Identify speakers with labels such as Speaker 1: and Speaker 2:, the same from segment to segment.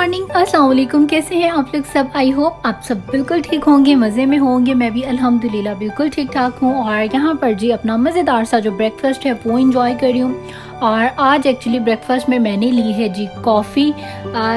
Speaker 1: Morning, अस्सलाम वालेकुम। कैसे हैं आप लोग सब? आई होप आप सब बिल्कुल ठीक होंगे, मज़े में होंगे। मैं भी अल्हम्दुलिल्लाह बिल्कुल ठीक ठाक हूँ। और यहाँ पर जी अपना मज़ेदार सा जो ब्रेकफास्ट है वो इंजॉय कर रही हूँ। और आज एक्चुअली ब्रेकफास्ट में मैंने ली है जी कॉफ़ी,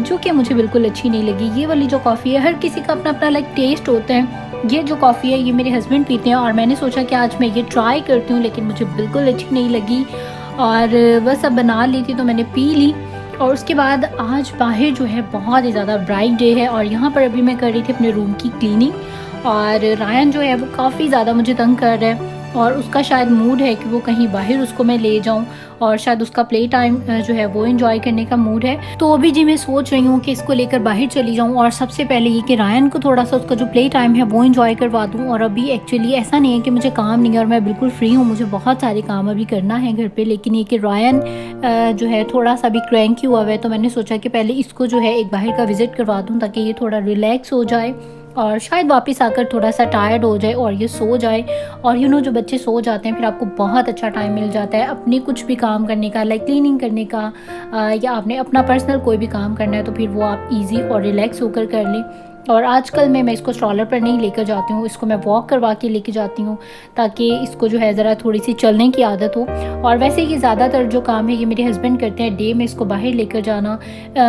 Speaker 1: जो कि मुझे बिल्कुल अच्छी नहीं लगी। ये वाली जो कॉफ़ी है, हर किसी का अपना अपना लाइक टेस्ट होता है। ये जो कॉफ़ी है ये मेरे हस्बैंड पीते हैं और मैंने सोचा कि आज मैं ये ट्राई करती हूँ, लेकिन मुझे बिल्कुल अच्छी नहीं लगी। और बस अब बना ली थी तो मैंने पी ली। और उसके बाद आज बाहर जो है बहुत ही ज़्यादा ब्राइट डे है और यहाँ पर अभी मैं कर रही थी अपने रूम की क्लीनिंग। और रायन जो है वो काफ़ी ज़्यादा मुझे तंग कर रहा है और उसका शायद मूड है कि वो कहीं बाहर उसको मैं ले जाऊँ और शायद उसका प्ले टाइम जो है वो एंजॉय करने का मूड है। तो अभी जी मैं सोच रही हूँ कि इसको लेकर बाहर चली जाऊँ और सबसे पहले ये कि रायन को थोड़ा सा उसका जो प्ले टाइम है वो एंजॉय करवा दूँ। और अभी एक्चुअली ऐसा नहीं है कि मुझे काम नहीं है और मैं बिल्कुल फ्री हूँ, मुझे बहुत सारे काम अभी करना है घर पे। लेकिन ये कि रायन जो है थोड़ा सा भी क्रैंकी हुआ है, तो मैंने सोचा कि पहले इसको जो है एक बाहर का विज़िट करवा दूँ ताकि ये थोड़ा रिलैक्स हो जाए और शायद वापस आकर थोड़ा सा टायर्ड हो जाए और ये सो जाए। और जो बच्चे सो जाते हैं फिर आपको बहुत अच्छा टाइम मिल जाता है अपने कुछ भी काम करने का, लाइक क्लीनिंग करने का, या आपने अपना पर्सनल कोई भी काम करना है तो फिर वो आप इजी और रिलैक्स होकर कर लें। और आजकल मैं इसको स्ट्रॉलर पर नहीं लेकर जाती हूँ, इसको मैं वॉक करवा के लेके जाती हूँ ताकि इसको जो है ज़रा थोड़ी सी चलने की आदत हो। और वैसे ये ज़्यादातर जो काम है ये मेरे हस्बैंड करते हैं, डे में इसको बाहर लेकर जाना।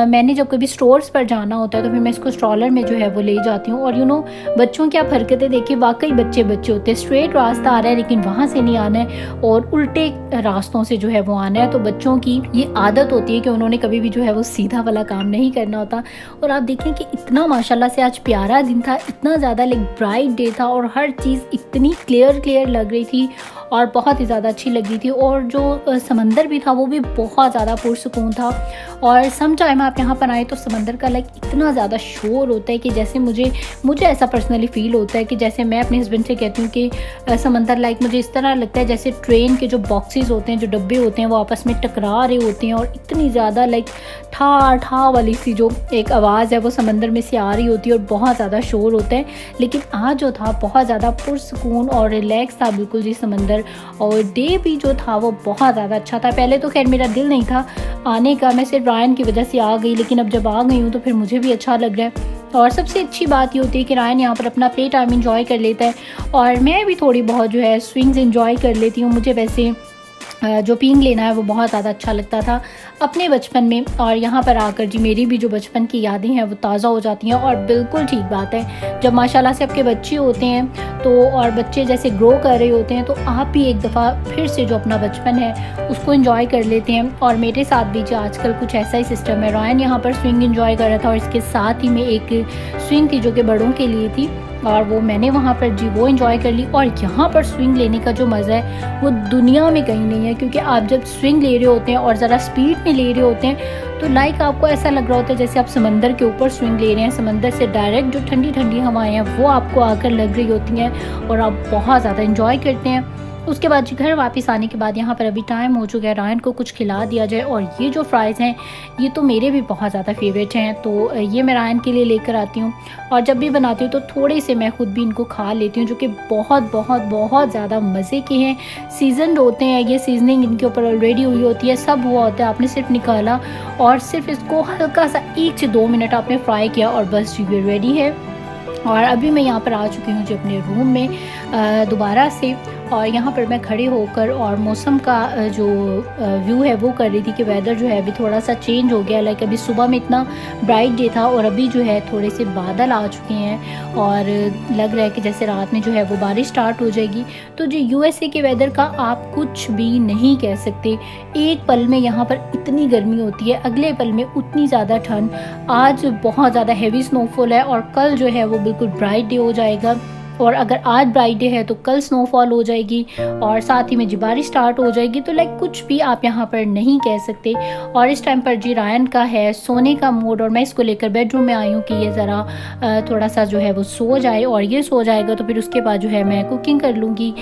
Speaker 1: मैंने जब कभी स्टोर्स पर जाना होता है तो फिर मैं इसको स्ट्रॉलर में जो है वो ले जाती हूँ। और बच्चों की आप हरकतें देखिए, वाकई बच्चे बच्चे होते हैं। स्ट्रेट रास्ता आ रहा है लेकिन वहाँ से नहीं आना है और उल्टे रास्तों से जो है वो आना है। तो बच्चों की ये आदत होती है कि उन्होंने कभी भी जो है वो सीधा वाला काम नहीं करना होता। और आप देखें कि इतना माशाल्लाह से आज प्यारा दिन था, इतना ज़्यादा लाइक ब्राइट डे था और हर चीज़ इतनी क्लियर लग रही थी और बहुत ही ज़्यादा अच्छी लग रही थी। और जो समंदर भी था वो भी बहुत ज़्यादा पुरसुकून था। और सम टाइम आप यहाँ पर आए तो समंदर का लाइक इतना ज़्यादा शोर होता है कि जैसे मुझे ऐसा पर्सनली फ़ील होता है कि जैसे मैं अपने हस्बैंड से कहती हूँ कि समंदर लाइक मुझे इस तरह लगता है जैसे ट्रेन के जो बॉक्सेस होते हैं, जो डब्बे होते हैं, वो आपस में टकरा रहे होते हैं और इतनी ज़्यादा लाइक ठा ठा वाली सी जो एक आवाज़ है वो समंदर में से आ रही होती है और बहुत ज़्यादा शोर होता है। लेकिन आज जो था बहुत ज़्यादा पुरसुकून और रिलैक्स था बिल्कुल जी समंदर। और डे भी जो था वो बहुत ज़्यादा अच्छा था। पहले तो खैर मेरा दिल नहीं था आने का, मैं सिर्फ रायन की वजह से आ गई, लेकिन अब जब आ गई हूँ तो फिर मुझे भी अच्छा लग रहा है। और सबसे अच्छी बात ये होती है कि रायन यहाँ पर अपना प्ले टाइम एंजॉय कर लेता है और मैं भी थोड़ी बहुत जो है स्विंग्स एंजॉय कर लेती हूँ। मुझे वैसे जो पींग लेना है वो बहुत ज़्यादा अच्छा लगता था अपने बचपन में। और यहाँ पर आकर जी मेरी भी जो बचपन की यादें हैं वो ताज़ा हो जाती हैं। और बिल्कुल ठीक बात है, जब माशाल्लाह से आपके बच्चे होते हैं तो और बच्चे जैसे ग्रो कर रहे होते हैं तो आप भी एक दफ़ा फिर से जो अपना बचपन है उसको एंजॉय कर लेते हैं। और मेरे साथ भी जो आजकल कुछ ऐसा ही सिस्टम है। रायन यहाँ पर स्विंग एंजॉय कर रहा था और इसके साथ ही में एक स्विंग थी जो कि बड़ों के लिए थी और वो मैंने वहाँ पर जी वो एंजॉय कर ली। और यहाँ पर स्विंग लेने का जो मज़ा है वो दुनिया में कहीं नहीं है, क्योंकि आप जब स्विंग ले रहे होते हैं और ज़रा स्पीड में ले रहे होते हैं तो लाइक आपको ऐसा लग रहा होता है जैसे आप समंदर के ऊपर स्विंग ले रहे हैं। समंदर से डायरेक्ट जो ठंडी ठंडी हवाएं हैं वो आपको आकर लग रही होती हैं और आप बहुत ज़्यादा एंजॉय करते हैं। उसके बाद घर वापस आने के बाद यहाँ पर अभी टाइम हो चुका है, रायन को कुछ खिला दिया जाए। और ये जो फ्राइज़ हैं ये तो मेरे भी बहुत ज़्यादा फेवरेट हैं, तो ये मैं रायन के लिए लेकर आती हूँ और जब भी बनाती हूँ तो थोड़े से मैं खुद भी इनको खा लेती हूँ, जो कि बहुत बहुत बहुत ज़्यादा मज़े के हैं। सीजनड होते हैं, ये सीजनिंग इनके ऊपर ऑलरेडी हुई होती है, सब हुआ होता है, आपने सिर्फ निकाला और सिर्फ इसको हल्का सा 1 से 2 मिनट आपने फ्राई किया और बस ये रेडी है। और अभी मैं यहाँ पर आ चुकी हूँ जो अपने रूम में दोबारा से। और यहाँ पर मैं खड़े होकर और मौसम का जो व्यू है वो कर रही थी कि वेदर जो है अभी थोड़ा सा चेंज हो गया। लाइक अभी सुबह में इतना ब्राइट डे था और अभी जो है थोड़े से बादल आ चुके हैं और लग रहा है कि जैसे रात में जो है वो बारिश स्टार्ट हो जाएगी। तो जो यूएसए के वेदर का आप कुछ भी नहीं कह सकते। एक पल में यहाँ पर इतनी गर्मी होती है, अगले पल में उतनी ज़्यादा ठंड। आज बहुत ज़्यादा हैवी स्नोफॉल है और कल जो है वो बिल्कुल ब्राइट डे हो जाएगा। और अगर आज ब्राइट डे है तो कल स्नोफॉल हो जाएगी और साथ ही में जी बारिश स्टार्ट हो जाएगी। तो लाइक कुछ भी आप यहाँ पर नहीं कह सकते। और इस टाइम पर जी रायन का है सोने का मूड और मैं इसको लेकर बेडरूम में आई हूँ कि ये ज़रा थोड़ा सा जो है वो सो जाए। और ये सो जाएगा तो फिर उसके बाद जो है मैं कुकिंग कर लूँगी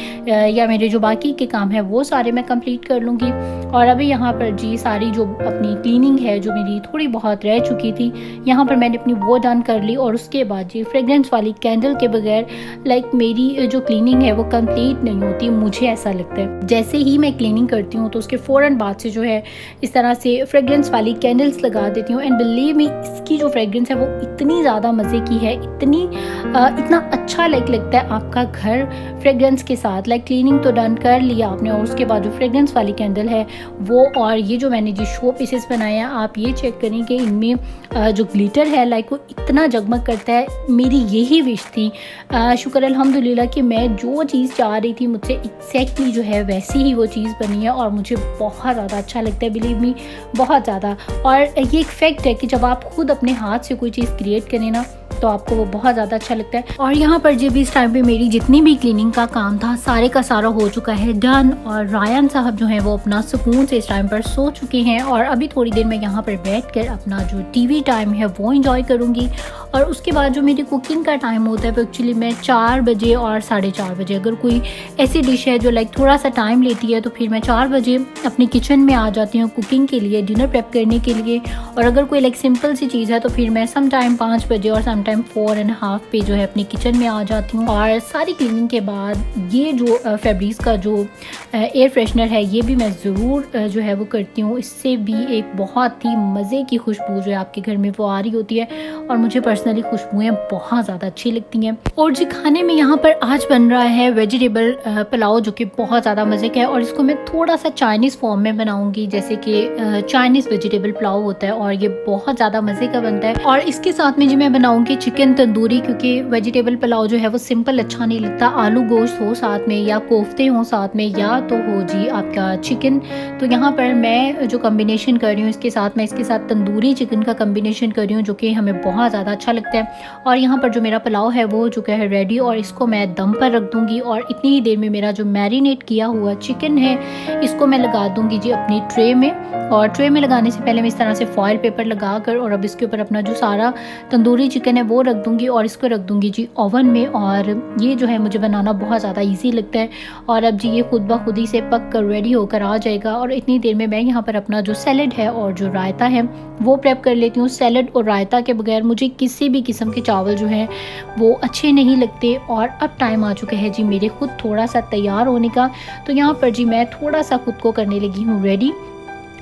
Speaker 1: या मेरे जो बाकी के काम है वो सारे मैं कंप्लीट कर लूँगी। और अभी यहाँ पर जी सारी जो अपनी क्लीनिंग है जो मेरी थोड़ी बहुत रह चुकी थी यहाँ पर मैंने अपनी वो डन कर ली। और उसके बाद जी फ्रेगरेंस वाली कैंडल के बगैर लाइक मेरी जो क्लीनिंग है वो कंप्लीट नहीं होती, मुझे ऐसा लगता है। जैसे ही मैं क्लीनिंग करती हूँ तो उसके फ़ौरन बाद से जो है इस तरह से फ्रेग्रेंस वाली कैंडल्स लगा देती हूँ। एंड बिलीव मी, इसकी जो फ्रेग्रेंस है वो इतनी ज़्यादा मज़े की है, इतना अच्छा लगता है आपका घर फ्रेग्रेंस के साथ। लाइक क्लीनिंग तो डन कर लिया आपने, और उसके बाद जो फ्रेग्रेंस वाली कैंडल है वो, और ये जो मैंने जो शो पीसेस बनाए हैं आप ये चेक करें कि इनमें जो ग्लिटर है लाइक वो इतना जगमग करता है। मेरी यही विश थी, शुक्र अल्हम्दुलिल्लाह कि मैं जो चीज़ चाह रही थी मुझसे एग्जैक्टली जो है वैसी ही वो चीज़ बनी है, और मुझे बहुत ज़्यादा अच्छा लगता है, बिलीव मी, बहुत ज़्यादा। और ये एक फैक्ट है कि जब आप खुद अपने हाथ से कोई चीज़ क्रिएट करें ना तो आपको वो बहुत ज़्यादा अच्छा लगता है। और यहाँ पर जब इस टाइम पे मेरी जितनी भी क्लीनिंग का काम था सारे का सारा हो चुका है डन, और रायन साहब जो हैं वो अपना सुकून से इस टाइम पर सो चुके हैं, और अभी थोड़ी देर मैं यहाँ पर बैठकर अपना जो टीवी टाइम है वो एंजॉय करूँगी। और उसके बाद जो मेरी कुकिंग का टाइम होता है वो एक्चुअली मैं 4 बजे और 4:30 बजे, अगर कोई ऐसी डिश है जो लाइक थोड़ा सा टाइम लेती है तो फिर मैं 4 बजे अपनी किचन में आ जाती हूँ कुकिंग के लिए, डिनर प्रेप करने के लिए। और अगर कोई लाइक सिंपल सी चीज़ है तो फिर मैं सम टाइम 5 बजे और सम टाइम 4:30 पे जो है अपनी किचन में आ जाती हूँ। और सारी क्लीनिंग के बाद ये जो फेब्रिक्स का जो एयर फ्रेशनर है ये भी मैं ज़रूर जो है वो करती हूँ। इससे भी एक बहुत ही मज़े की खुशबू जो है आपके घर में वो आ रही होती है, और मुझे पर्सनली खुशबुएँ बहुत ज़्यादा अच्छी लगती हैं। और जी खाने में यहाँ पर आज बन रहा है वेजिटेबल पुलाव, जो कि बहुत ज़्यादा मज़े का है, और इसको मैं थोड़ा सा चाइनीज़ फॉर्म में बनाऊँगी, जैसे कि चाइनीज़ वेजिटेबल पुलाव होता है, और ये बहुत ज़्यादा मज़े का बनता है। और इसके साथ में जी मैं बनाऊँगी चिकन तंदूरी, क्योंकि वेजिटेबल पुलाव जो है वो सिंपल अच्छा नहीं लगता, आलू गोश्त हो साथ में या कोफ्ते हो साथ में या तो हो जी आपका चिकन। तो यहाँ पर मैं जो कम्बिनेशन कर रही हूँ इसके साथ, मैं इसके साथ तंदूरी चिकन का कम्बिनेशन कर रही हूँ, जो कि हमें बहुत ज़्यादा अच्छा लगता है। और यहाँ पर जो मेरा पुलाव है वो हो चुका है रेडी, और इसको मैं दम पर रख दूँगी, और इतनी ही देर में मेरा जो मैरिनेट किया हुआ चिकन है इसको मैं लगा दूँगी जी अपनी ट्रे में। और ट्रे में लगाने से पहले मैं इस तरह से फॉयल पेपर लगा कर, और अब इसके ऊपर अपना जो सारा तंदूरी चिकन है वो रख दूँगी, और इसको रख दूँगी जी ओवन में। और ये जो है मुझे बनाना बहुत ज़्यादा ईजी लगता है, और अब जी ये खुद ब खुद ही से पक कर रेडी होकर आ जाएगा। और इतनी देर में मैं यहाँ पर अपना जो सैलड है और जो रायता है वो प्रेप कर लेती हूँ। सैलड और रायता के बगैर मुझे किसी भी किस्म के चावल जो हैं वो अच्छे नहीं लगते। और अब टाइम आ चुका है जी मेरे खुद थोड़ा सा तैयार होने का, तो यहाँ पर जी मैं थोड़ा सा खुद को करने लगी हूँ रेडी,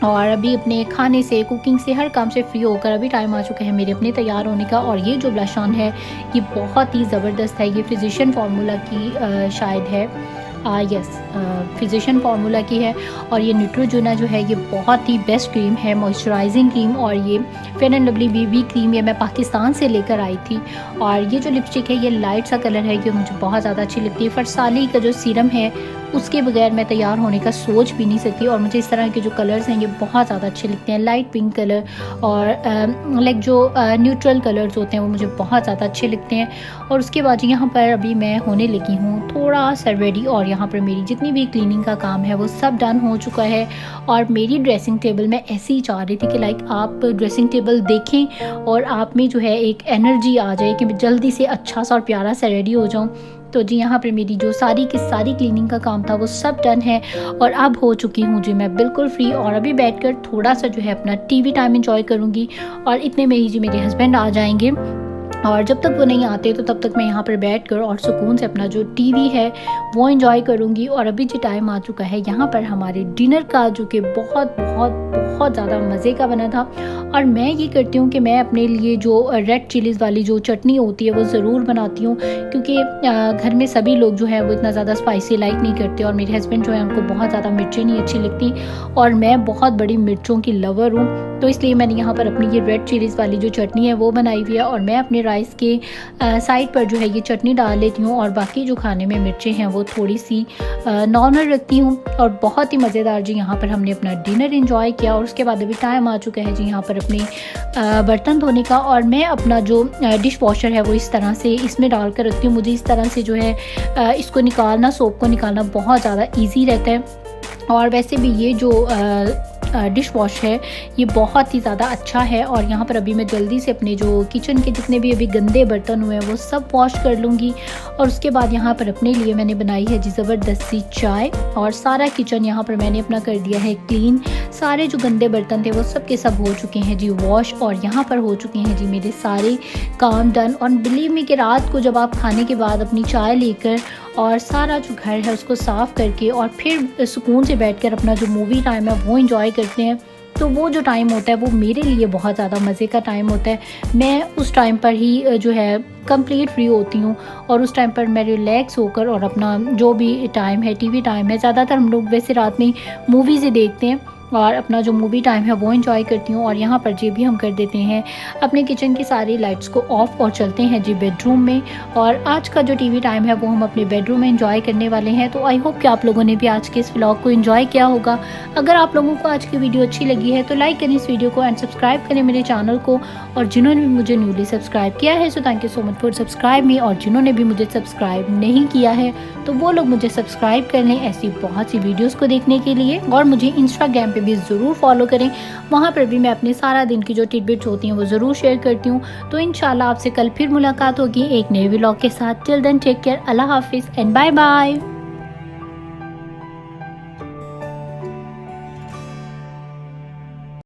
Speaker 1: और अभी अपने खाने से, कुकिंग से, हर काम से फ्री होकर अभी टाइम आ चुका है मेरे अपने तैयार होने का। और ये जो ब्लश ऑन है ये बहुत ही ज़बरदस्त है, ये फिजिशियन फार्मूला की शायद है, यस फिजिशियन फार्मूला की है। और ये न्यूट्रोजोना जो है ये बहुत ही बेस्ट क्रीम है, मॉइस्चराइजिंग क्रीम, और ये fair and lovely BB cream ये मैं पाकिस्तान से लेकर आई थी। और ये जो लिपस्टिक है ये लाइट सा कलर है, ये मुझे बहुत ज़्यादा अच्छी लगती है। फरसाली का जो सीरम है उसके बगैर मैं तैयार होने का सोच भी नहीं सकती, और मुझे इस तरह के जो कलर्स हैं ये बहुत ज़्यादा अच्छे लगते हैं। लाइट पिंक कलर और लाइक जो न्यूट्रल कलर्स होते हैं वो मुझे बहुत ज़्यादा अच्छे लगते हैं। और उसके बाद यहाँ पर अभी मैं होने लगी हूँ थोड़ा सा रेडी, और यहाँ पर मेरी जितनी भी क्लीनिंग का काम है वो सब डन हो चुका है। और मेरी ड्रेसिंग टेबल मैं ऐसे ही चाह रही थी कि लाइक आप ड्रेसिंग टेबल देखें और आप में जो है एक एनर्जी आ जाए कि मैं जल्दी से अच्छा सा और प्यारा सा रेडी हो जाऊँ। तो जी यहाँ पर मेरी जो सारी की सारी क्लीनिंग का काम था वो सब डन है, और अब हो चुकी हूँ जी मैं बिल्कुल फ्री, और अभी बैठकर थोड़ा सा जो है अपना टीवी टाइम एंजॉय करूँगी। और इतने में ही जी मेरे हस्बैंड आ जाएंगे, और जब तक वो नहीं आते तो तब तक मैं यहाँ पर बैठकर और सुकून से अपना जो टीवी है वो एंजॉय करूँगी। और अभी जो टाइम आ चुका है यहाँ पर हमारे डिनर का, जो कि बहुत बहुत बहुत ज़्यादा मज़े का बना था। और मैं ये करती हूँ कि मैं अपने लिए जो रेड चिलीज़ वाली जो चटनी होती है वो ज़रूर बनाती हूँ, क्योंकि घर में सभी लोग जो है वो इतना ज़्यादा स्पाइसी लाइक नहीं करते, और मेरे हस्बैंड जो है उनको बहुत ज़्यादा मिर्चें नहीं अच्छी लगती, और मैं बहुत बड़ी मिर्चों की लवर हूँ। तो इसलिए मैंने यहाँ पर अपनी ये रेड चिलीज़ वाली जो चटनी है वो बनाई हुई है, और मैं अपने राइस के साइड पर जो है ये चटनी डाल लेती हूँ, और बाकी जो खाने में मिर्चें हैं वो थोड़ी सी नॉर्मल रखती हूँ। और बहुत ही मज़ेदार जी यहाँ पर हमने अपना डिनर एंजॉय किया। और उसके बाद अभी टाइम आ चुका है जी यहाँ पर अपने बर्तन धोने का, और मैं अपना जो डिश वॉशर है वो इस तरह से इसमें डाल कर रखती हूँ। मुझे इस तरह से जो है इसको निकालना, सोप को निकालना बहुत ज़्यादा ईजी रहता है। और वैसे भी ये जो डिश वॉश है ये बहुत ही ज़्यादा अच्छा है। और यहाँ पर अभी मैं जल्दी से अपने जो किचन के जितने भी अभी गंदे बर्तन हुए हैं वो सब वॉश कर लूँगी। और उसके बाद यहाँ पर अपने लिए मैंने बनाई है जी ज़बरदस्त सी चाय, और सारा किचन यहाँ पर मैंने अपना कर दिया है क्लीन। सारे जो गंदे बर्तन थे वो सब के सब हो चुके हैं जी वॉश, और यहाँ पर हो चुके हैं जी मेरे सारे काम डन। और बिलीव मी कि रात को जब आप खाने के बाद अपनी चाय लेकर और सारा जो घर है उसको साफ़ करके और फिर सुकून से बैठकर अपना जो मूवी टाइम है वो एंजॉय करते हैं, तो वो जो टाइम होता है वो मेरे लिए बहुत ज़्यादा मज़े का टाइम होता है। मैं उस टाइम पर ही जो है कंप्लीट फ्री होती हूँ, और उस टाइम पर मैं रिलैक्स होकर और अपना जो भी टाइम है टीवी टाइम है, ज़्यादातर हम लोग वैसे रात में मूवीज़ ही देखते हैं और अपना जो मूवी टाइम है वो एंजॉय करती हूँ। और यहाँ पर जी भी हम कर देते हैं अपने किचन की सारी लाइट्स को ऑफ और चलते हैं जी बेडरूम में। और आज का जो टीवी टाइम है वो हम अपने बेडरूम में एंजॉय करने वाले हैं। तो आई होप कि आप लोगों ने भी आज के इस व्लॉग को एंजॉय किया होगा। अगर आप लोगों को आज की वीडियो अच्छी लगी है तो लाइक करें इस वीडियो को एंड सब्सक्राइब करें मेरे चैनल को। और जिन्होंने भी मुझे न्यूली सब्सक्राइब किया है so thank you so much for subscribe मी। और जिन्होंने भी मुझे सब्सक्राइब नहीं किया है तो वो लोग मुझे सब्सक्राइब कर लें ऐसी बहुत सी वीडियोज़ को देखने के लिए। और मुझे इंस्टाग्राम पर भी ज़रूर फॉलो करें, वहाँ पर भी मैं अपने सारा दिन की जो टिडबिट्स होती हैं वो ज़रूर शेयर करती हूँ। तो इंशाल्लाह आपसे कल फिर मुलाकात होगी एक नए व्लॉग के साथ। टिल देन टेक केयर, अल्लाह हाफिज़ एंड बाय बाय।